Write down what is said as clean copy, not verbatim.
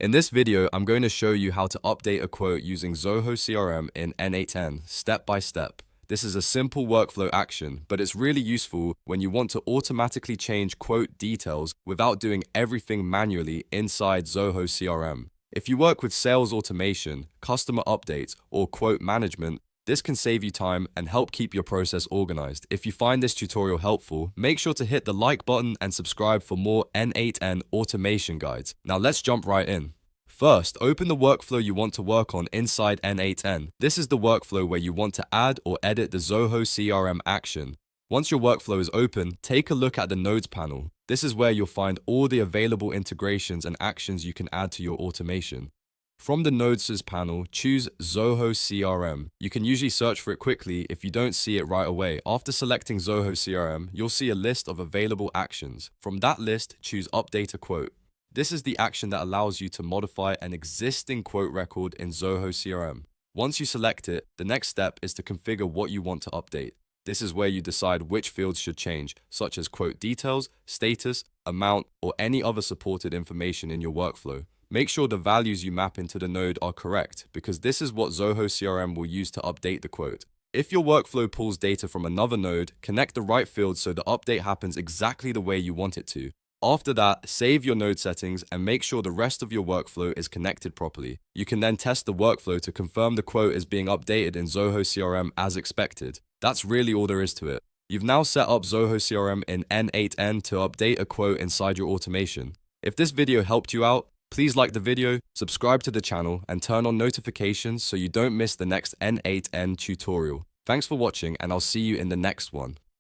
In this video, I'm going to show you how to update a quote using Zoho CRM in N8n, step by step. This is a simple workflow action, but it's really useful when you want to automatically change quote details without doing everything manually inside Zoho CRM. If you work with sales automation, customer updates, or quote management, this can save you time and help keep your process organized. If you find this tutorial helpful, make sure to hit the like button and subscribe for more N8n automation guides. Now let's jump right in. First, open the workflow you want to work on inside N8n. This is the workflow where you want to add or edit the Zoho CRM action. Once your workflow is open, take a look at the Nodes panel. This is where you'll find all the available integrations and actions you can add to your automation. From the Nodes panel, choose Zoho CRM. You can usually search for it quickly if you don't see it right away. After selecting Zoho CRM, you'll see a list of available actions. From that list, choose Update a Quote. This is the action that allows you to modify an existing quote record in Zoho CRM. Once you select it, the next step is to configure what you want to update. This is where you decide which fields should change, such as quote details, status, amount, or any other supported information in your workflow. Make sure the values you map into the node are correct, because this is what Zoho CRM will use to update the quote. If your workflow pulls data from another node, connect the right fields so the update happens exactly the way you want it to. After that, save your node settings and make sure the rest of your workflow is connected properly. You can then test the workflow to confirm the quote is being updated in Zoho CRM as expected. That's really all there is to it. You've now set up Zoho CRM in N8n to update a quote inside your automation. If this video helped you out, please like the video, subscribe to the channel, and turn on notifications so you don't miss the next N8n tutorial. Thanks for watching, and I'll see you in the next one.